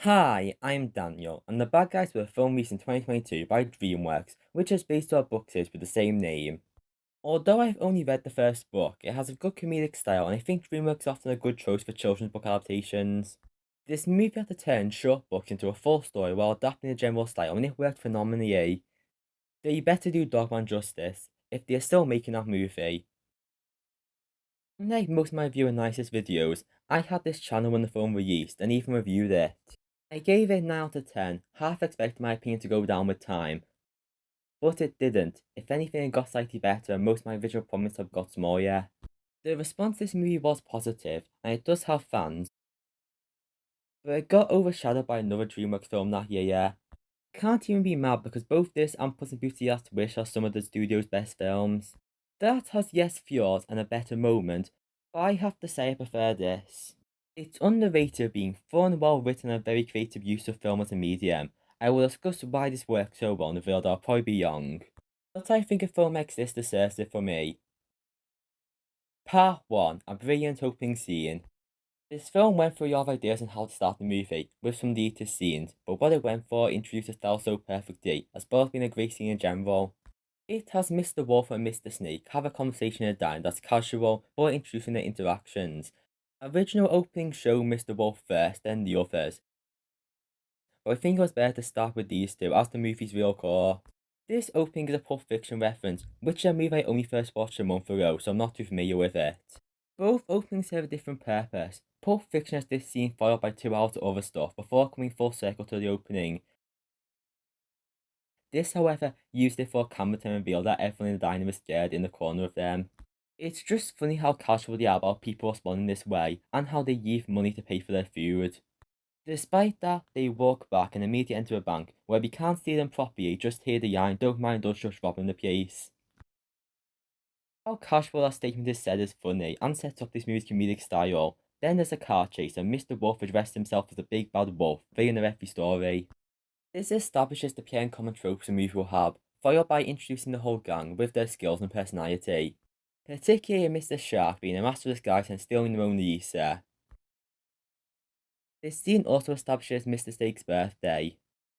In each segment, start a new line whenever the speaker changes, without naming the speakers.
Hi, I'm Daniel, and The Bad Guys were a film released in 2022 by Dreamworks, which is based on a book series with the same name. Although I've only read the first book, it has a good comedic style, and I think Dreamworks is often a good choice for children's book adaptations. This movie had to turn short books into a full story while adapting the general style, and it worked phenomenally. They better do Dogman justice if they're still making that movie. Unlike most of my view analysis videos, I had this channel when the film released and even reviewed it. I gave it 9 out of 10, half expecting my opinion to go down with time, but it didn't. If anything, it got slightly better and most of my visual problems have got smaller. The response to this movie was positive, and it does have fans, but it got overshadowed by another DreamWorks film that year. Can't even be mad because both this and Puss in Boots Last Wish are some of the studio's best films. That has yes flaws and a better moment, but I have to say I prefer this. It's underrated being fun, well written, and a very creative use of film as a medium. I will discuss why this works so well in the field I'll probably be young. But I think a film like this deserves it for me. Part 1, a brilliant opening scene. This film went through a lot of ideas on how to start the movie, with some deleted scenes, but what it went for introduced the style so perfectly, as well as being a great scene in general. It has Mr. Wolf and Mr. Snake have a conversation with Diane that's casual, but introducing their interactions. Original opening show Mr. Wolf first, then the others, but I think it was better to start with these two as the movie's real core. This opening is a Pulp Fiction reference, which is a movie I only first watched a month ago, so I'm not too familiar with it. Both openings serve a different purpose. Pulp Fiction has this scene followed by 2 hours of other stuff before coming full circle to the opening. This, however, used it for a camera to reveal that everyone in the diner was scared in the corner of them. It's just funny how casual they are about people responding this way, and how they use money to pay for their food. Despite that, they walk back and immediately enter a bank, where we can't see them properly, just hear the yarn, don't mind us just robbing the place. How casual that statement is said is funny, and sets up this movie's comedic style. Then there's a car chase, and Mr. Wolf addressed himself as a big bad wolf, villain of every story. This establishes the pure and common tropes a movie will have, followed by introducing the whole gang with their skills and personality. Particularly Mr. Shark being a master of disguise and stealing the Mona Lisa. This scene also establishes Mr. Snake's birthday,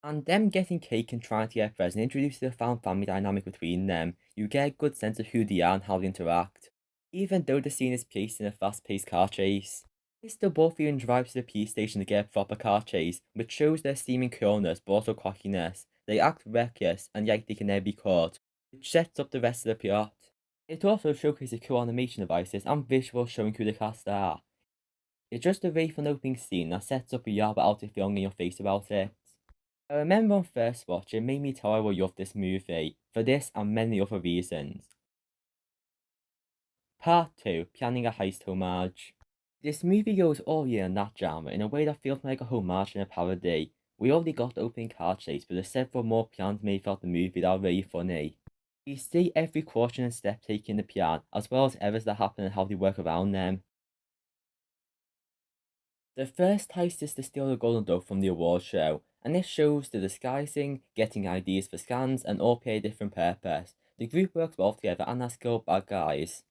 and them getting cake and trying to get a present introduces the found family dynamic between them. You get a good sense of who they are and how they interact, even though the scene is placed in a fast-paced car chase. Mr. Wolf even drives to the police station to get a proper car chase, which shows their seeming coolness but also cockiness. They act reckless and yet they can never be caught, which sets up the rest of the plot. It also showcases cool animation devices and visuals showing who the cast are. It's just a very fun opening scene that sets up a yard without it feeling in your face about it. I remember on first watch, it made me tell I will love this movie, for this and many other reasons. Part 2, Planning a Heist Homage. This movie goes all in that genre in a way that feels like a homage and a parody. We already got the opening car chase, but there's several more plans made throughout the movie that are really funny. You see every caution and step taken in the plan, as well as errors that happen and how they work around them. The first heist is to steal the golden dove from the award show, and this shows the disguising, getting ideas for scans, and all play a different purpose. The group works well together and are skilled bad guys.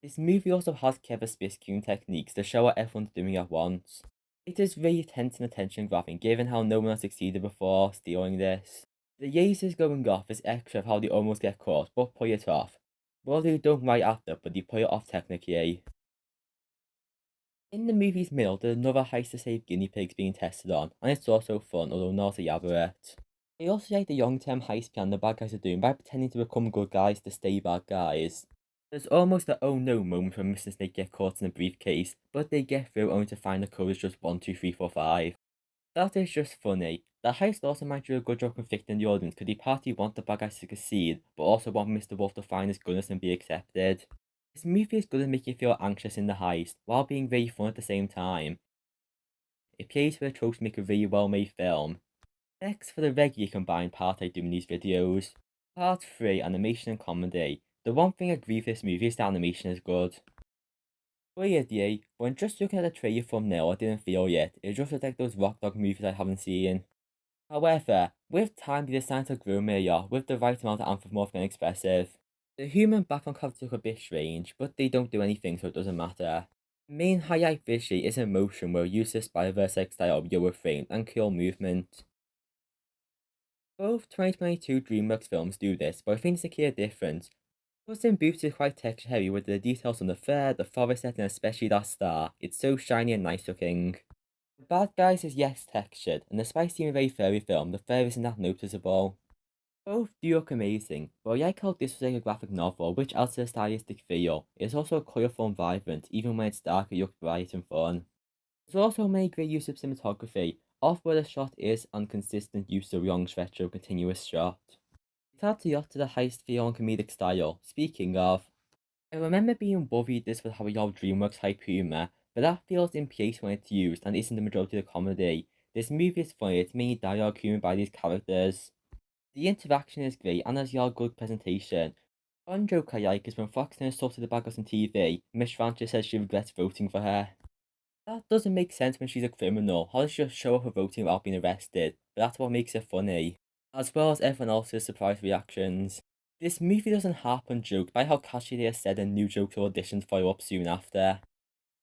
This movie also has clever space-queuing techniques to show what everyone's doing at once. It is really tense and attention-grabbing given how no one has succeeded before stealing this. The lasers going off is extra of how they almost get caught, but pull it off. Well, they don't right after, but they pull it off technically. In the movie's middle, there's another heist to save guinea pigs being tested on, and it's also fun, although not elaborate. They also like the long-term heist plan the bad guys are doing by pretending to become good guys to stay bad guys. There's almost an oh no moment when Mr. Snake gets caught in a briefcase, but they get through only to find the code is just 1, 2, 3, 4, 5. That is just funny. The heist also might do a good job conflicting the audience because they partly want the bad guys to succeed, but also want Mr. Wolf to find his goodness and be accepted. This movie is good at making you feel anxious in the heist, while being very fun at the same time. It plays for the tropes to make a really well made film. Next for the regular combined part I do in these videos. Part 3, Animation and Comedy. The one thing I agree with this movie is the animation is good. Weirdly, when just looking at the trailer thumbnail I didn't feel yet, it just looked like those Rock Dog movies I haven't seen. However, with time they decided to grow me a lot with the right amount of anthropomorphic and expressive. The human background characters look a bit strange, but they don't do anything so it doesn't matter. The main highlight visually is emotion where it uses Spider-Verse style of Yoga frame and cool movement. Both 2022 Dreamworks films do this, but I think there's a clear difference. Puss in Boots is quite texture heavy with the details on the fur, the forest setting, and especially that star. It's so shiny and nice looking. The Bad Guys is yes textured, and despite seeing a very furry film, the fur isn't that noticeable. Both do look amazing, but I like how this was like a graphic novel, which adds to the stylistic feel. It's also colourful and vibrant, even when it's dark it looks bright and fun. There's also many great use of cinematography, off where the shot is inconsistent use of long stretch of continuous shot. It adds a lot to the heist feel and comedic style. Speaking of, I remember being worried this would have a lot of Dreamworks hype humour, but that feels in place when it's used and isn't the majority of the comedy. This movie is funny, it's mainly dialogue humoured by these characters. The interaction is great and there's a good presentation. One joke I like is when Foxington assaulted the bad guys on TV, Miss Francis says she regrets voting for her. That doesn't make sense when she's a criminal. How does she just show up for voting without being arrested? But that's what makes it funny. As well as everyone else's surprise reactions. This movie doesn't harp on jokes by how casually they are said and new jokes or auditions follow up soon after.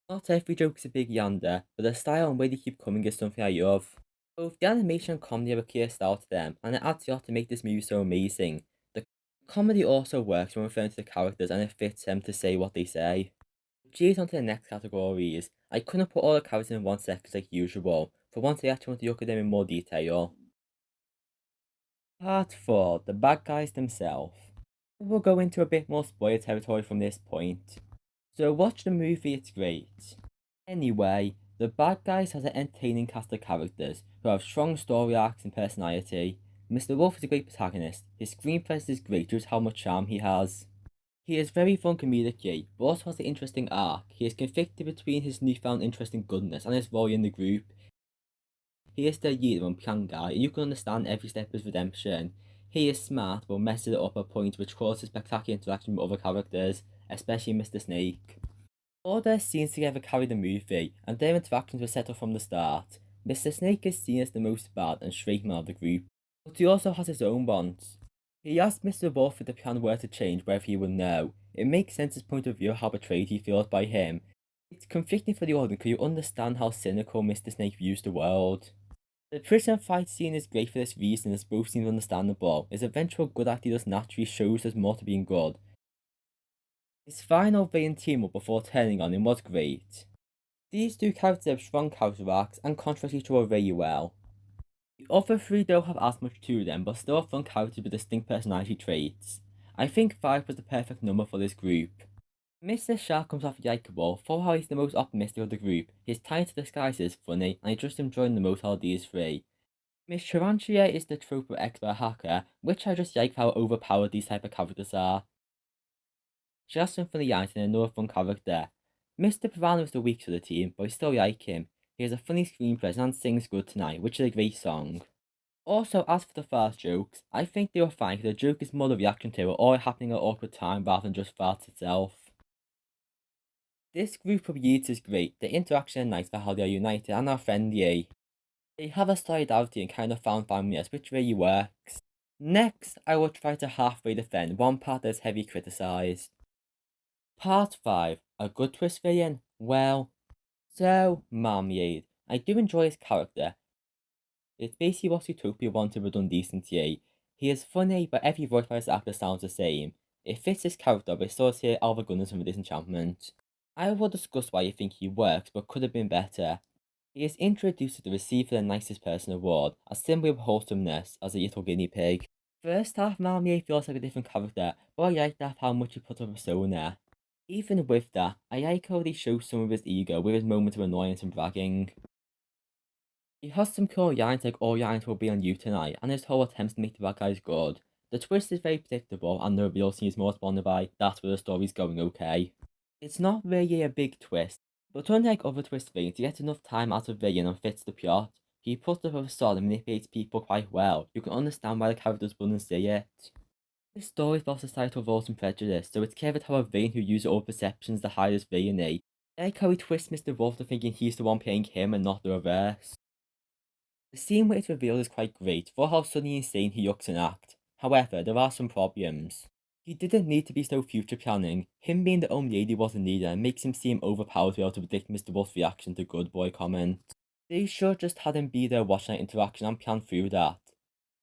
Not every joke is a big yander, but the style and way they keep coming is something I love. Both the animation and comedy have a clear style to them, and it adds a lot to make this movie so amazing. The comedy also works when referring to the characters and it fits them to say what they say. Cheers on to the next categories. I couldn't put all the characters in one section like usual, for once I actually want to look at them in more detail. Part 4. The Bad Guys themselves. We'll go into a bit more spoiler territory from this point. So watch the movie, it's great. Anyway, The Bad Guys has an entertaining cast of characters who have strong story arcs and personality. Mr. Wolf is a great protagonist. His screen presence is great due to how much charm he has. He is very fun comedically, but also has an interesting arc. He is conflicted between his newfound interest in goodness and his role in the group. He is the leader and plan guy, and you can understand every step of his redemption. He is smart, but messes it up at points which causes spectacular interaction with other characters, especially Mr. Snake. All their scenes together carry the movie, and their interactions were set up from the start. Mr. Snake is seen as the most bad and straight man of the group, but he also has his own wants. He asked Mr. Wolf if the plan were to change whether he would know. It makes sense his point of view how betrayed he feels by him. It's conflicting for the audience because you understand how cynical Mr. Snake views the world. The prison fight scene is great for this reason as both seem understandable. His eventual good act he does naturally shows there's more to being good. His final villain team up before turning on him was great. These two characters have strong character arcs and contrast each other very well. The other three don't have as much to them, but still have fun characters with distinct personality traits. I think 5 was the perfect number for this group. Mr. Shark comes off likeable for how he's the most optimistic of the group. His talented disguise is funny, and I just enjoy the most out of these three. Miss Tarantula is the trope of expert hacker, which I just like how overpowered these type of characters are. She has some funny lines and another fun character. Mr. Piranha is the weakest of the team, but I still like him. He has a funny screen presence and sings Good Tonight, which is a great song. Also, as for the fart jokes, I think they were fine because the joke is more the reaction to it all happening at an awkward time rather than just farts itself. This group of youths is great, the interaction is nice for how they are united and are friendly. They have a solidarity and kind of found family, which really works. Next, I will try to halfway defend one part that is heavily criticised. Part 5. A good twist villain? Well, so, Marmalade. I do enjoy his character. It's basically what Utopia wanted with Undecency. He is funny, but every voice by his actor sounds the same. It fits his character, but it still here Alva Gunners from Disenchantment. I will discuss why I think he works, but could have been better. He is introduced to the receiver the nicest person award, a symbol of wholesomeness, as a little guinea pig. First half, Marmalade feels like a different character, but I like that how much he put on persona. Even with that, I like how they show some of his ego with his moments of annoyance and bragging. He has some cool lines like all lines will be on you tonight, and his whole attempts to make the bad guys good. The twist is very predictable, and the reveal seems more responded by that's where the story's going okay. It's not really a big twist, but unlike other twist villains, he gets enough time out of villain and fits the plot. He puts up a facade and manipulates people quite well. You can understand why the characters wouldn't say it. This story is about societal roles and prejudice, so it's clever how a villain who uses all perceptions to hide his villainy. I like how he twists Mr. Wolf to thinking he's the one playing him and not the reverse. The scene where it's revealed is quite great for how suddenly insane he looks and acts. However, there are some problems. He didn't need to be so future planning. Him being the only lady wasn't needed makes him seem overpowered to be able to predict Mr. Wolf's reaction to good boy comments. They should just had him be there watching that interaction and plan through that.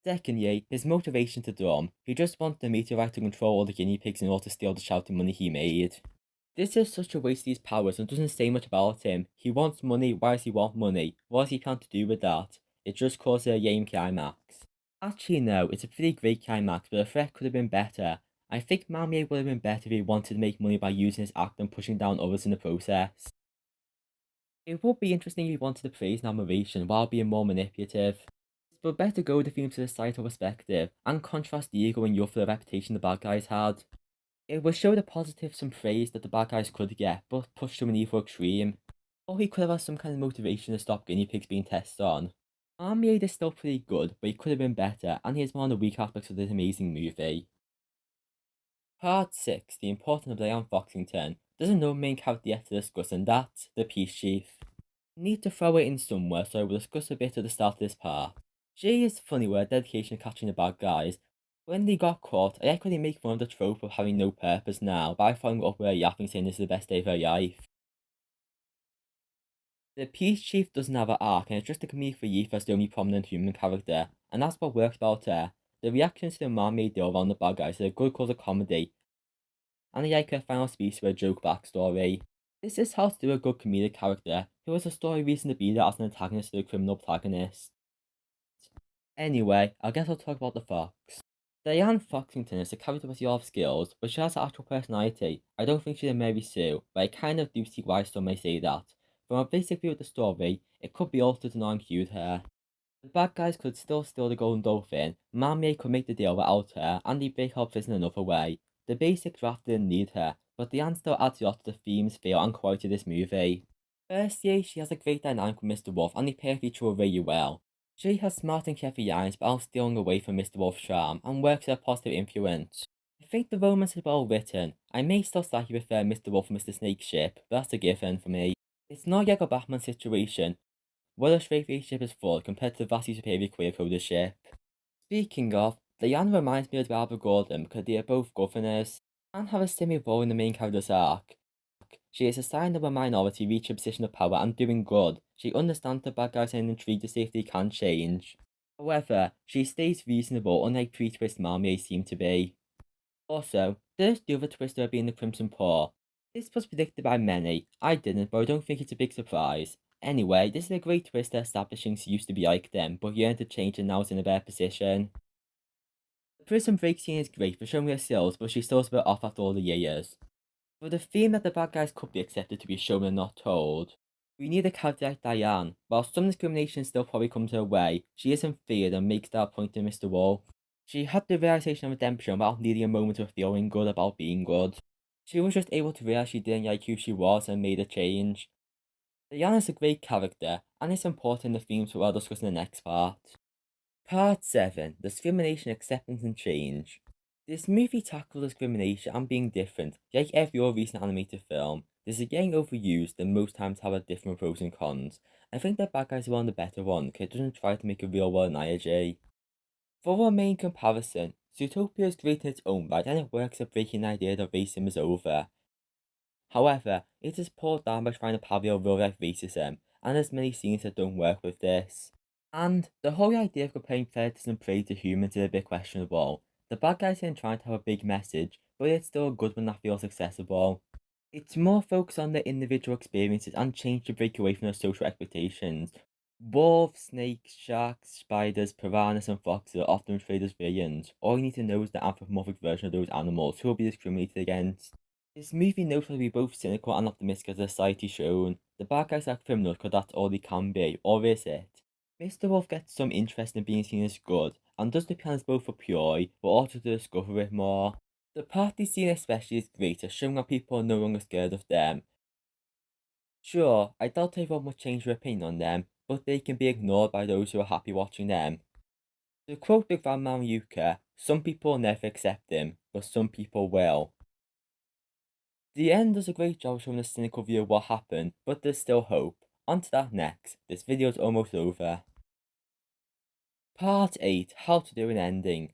Secondly, his motivation to drum. He just wanted the meteorite to control all the guinea pigs in order to steal the shouting money he made. This is such a waste of his powers and doesn't say much about him. He wants money, why does he want money? What does he plan to do with that? It just causes a lame climax. Actually no, it's a pretty great climax, but the threat could have been better. I think Marmier would have been better if he wanted to make money by using his act and pushing down others in the process. It would be interesting if he wanted to praise and admiration while being more manipulative. But better go with the theme to the societal perspective and contrast the ego and youthful reputation the bad guys had. It would show the positives and praise that the bad guys could get, but push to an evil extreme. Or he could have had some kind of motivation to stop guinea pigs being tested on. Army is still pretty good, but he could have been better, and he is one of the weak aspects of this amazing movie. Part 6, The Importance of Diane Foxington. There's no main character yet to discuss, and that's the Peace Chief. Need to throw it in somewhere, so I will discuss a bit at the start of this part. Jay is funny with her dedication to catching the bad guys. When they got caught, I equally make fun of the trope of having no purpose now by following up with her yapping saying this is the best day of her life. The Peace Chief doesn't have an arc and it's just a comedic relief as the only prominent human character, and that's what works about her. The reactions to the man-made deal around the bad guys are a good cause of comedy, and I like her final speech with a joke backstory. This is how to do a good comedic character who has a story reason to be there as an antagonist to the criminal protagonist. Anyway, I guess I'll talk about the Fox. Diane Foxington is a character with a lot of skills, but she has an actual personality. I don't think she's a Mary Sue, but I kind of do see why some may say that. From a basic view of the story, it could be altered to not include her. The bad guys could still steal the Golden Dolphin, Marmier could make the deal without her, and they break up in another way. The basic draft didn't need her, but Diane still adds a lot to the themes, feel, and quality of this movie. Firstly, she has a great dynamic with Mr. Wolf, and they pair each other really well. She has smart and carefree lines, but all stealing away from Mr. Wolf's charm, and works as a positive influence. I think the romance is well written. I may still slightly prefer Mr. Wolf and Mr. Snake's ship, but that's a given for me. It's not yet a Batman situation, where the straight relationship is full compared to the vastly superior queer coded ship. Speaking of, Diane reminds me of Barbara Gordon because they are both governors, and have a similar role in the main character's arc. She is a sign of a minority reaching a position of power and doing good. She understands the bad guys and intrigued to see if they can change. However, she stays reasonable, unlike pre-twist Marmier seemed to be. Also, there's the other twist of her being the Crimson Paw. This was predicted by many. I didn't, but I don't think it's a big surprise. Anyway, this is a great twist establishing she used to be like them, but yearned to change and now is in a better position. The prison break scene is great for showing her skills, but she's still a bit off after all the years. For the theme that the bad guys could be accepted to be shown and not told, we need a character like Diane. While some discrimination still probably comes her way, she isn't feared and makes that point to Mr. Wolf. She had the realization of redemption without needing a moment of feeling good about being good. She was just able to realize she didn't like who she was and made a change. Diane is a great character, and it's important in the themes we'll discuss in the next part. Part 7, Discrimination, Acceptance and Change. This movie tackles discrimination and being different. Like every other recent animated film, this is getting overused and most times have a different pros and cons. I think that Bad Guys is one of the better ones because it doesn't try to make a real world analogy. For our main comparison, Zootopia is great in its own right and it works at breaking the idea that racism is over. However, it is pulled down by trying to parallel real life racism, and there's many scenes that don't work with this. And the whole idea of comparing predators and prey to humans is a bit questionable. The bad guys aren't trying to have a big message, but it's still a good one that feels accessible. It's more focused on the individual experiences and change to break away from the social expectations. Wolves, snakes, sharks, spiders, piranhas, and foxes are often portrayed as villains. All you need to know is the anthropomorphic version of those animals who will be discriminated against. This movie knows how to be both cynical and optimistic as the society shown. The bad guys are criminals because that's all they can be, or is it? Mr. Wolf gets some interest in being seen as good, and does the plans both for pure, but also to discover it more. The party scene especially is great at showing how people are no longer scared of them. Sure, I doubt everyone would change their opinion on them, but they can be ignored by those who are happy watching them. To quote the Grandma Yuka, some people will never accept him, but some people will. The end does a great job showing a cynical view of what happened, but there's still hope. On to that next. This video is almost over. Part 8, How to Do an Ending.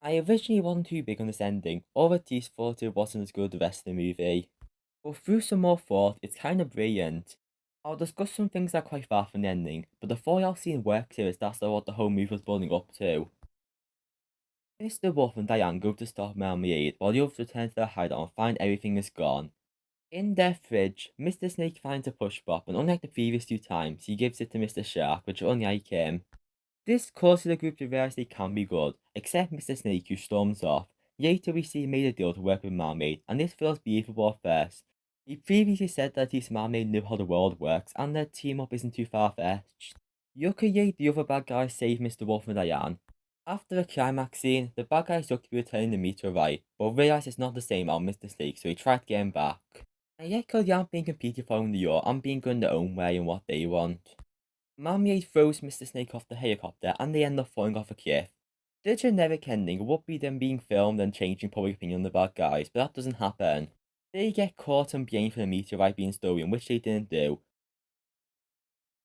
I originally wasn't too big on this ending, or at least thought it wasn't as good as the rest of the movie. But through some more thought, it's kind of brilliant. I'll discuss some things that are quite far from the ending, but the fallout scene works here as that's what the whole movie was building up to. Mr. Wolf and Diane go to stop Marmalade, while the others return to their hideout and find everything is gone. In their fridge, Mr. Snake finds a push pop, and unlike the previous two times, he gives it to Mr. Shark, which will only like him. This causes the group to realize they can be good, except Mr. Snake, who storms off. Later, we see he made a deal to work with Marmalade, and this feels believable at first. He previously said that his Marmalade knew how the world works, and their team up isn't too far-fetched. Yuki, the other bad guy, saved Mr. Wolf and Diane. After the climax scene, the bad guys look to be returning the meteorite, but realize it's not the same as Mr. Snake, so he tried to get him back. I like how they aren't being completely following the yacht and being good in their own way and what they want. Marmalade throws Mr. Snake off the helicopter and they end up falling off a cliff. The generic ending would be them being filmed and changing public opinion on the bad guys, but that doesn't happen. They get caught and blamed for the meteorite being stolen, which they didn't do.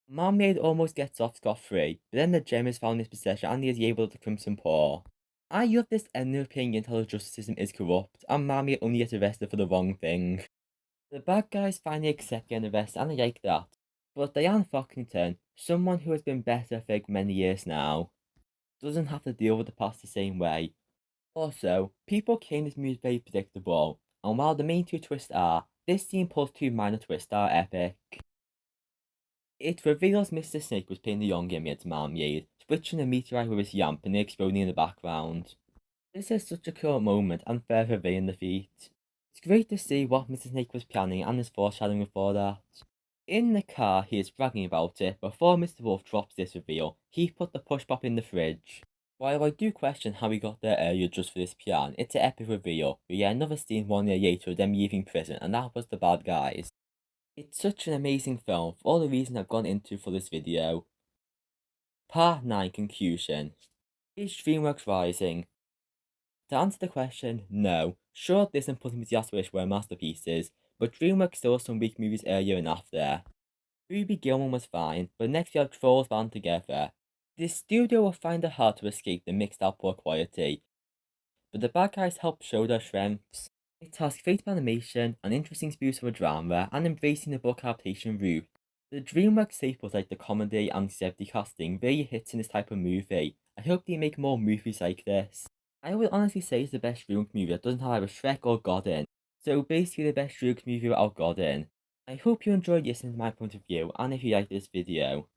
Marmalade almost gets off scot-free, but then the gem is found in his possession and he is able to Crimson Paw. I love this ending of playing into how the justice system is corrupt, and Marmalade only gets arrested for the wrong thing. The bad guys finally accept getting arrested and I like that. But Diane Foxington, someone who has been better for many years now, doesn't have to deal with the past the same way. Also, people claim this movie is very predictable, and while the main two twists are, this scene pulls two minor twists that are epic. It reveals Mr. Snake was playing the young against Marmalade, switching a meteorite with his yamp and exploding in the background. This is such a cool moment and further revealing the feat. It's great to see what Mr. Snake was planning and his foreshadowing before that. In the car, he is bragging about it. Before Mr. Wolf drops this reveal, he put the push pop in the fridge. While I do question how he got there earlier just for this plan, it's an epic reveal. We get another scene 1 year later of them leaving prison, and that was the bad guys. It's such an amazing film for all the reasons I've gone into for this video. Part 9 Conclusion. Is Dreamworks rising? To answer the question, no. Sure, this and Puss the Wish were masterpieces, but Dreamworks saw some weak movies earlier and after. Ruby Gilman was fine, but next we have Trolls band together. The studio will find it hard to escape the mixed output quality, but the bad guys help show their strengths. It has creative animation, an interesting spoof of a drama, and embracing the book adaptation route. The Dreamworks staples like the comedy and celebrity casting really hits in this type of movie. I hope they make more movies like this. I would honestly say it's the best Dreamworks movie that doesn't have either Shrek or God in. So basically the best Dreamworks movie without God in. I hope you enjoyed listening to my point of view, and if you liked this video.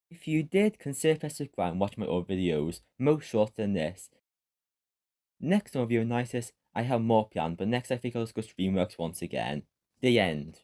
If you did, consider pressing subscribe and watch my other videos, most shorter than this. Next on Review Nicest, I have more planned, but next I think I'll discuss Dreamworks once again. The end.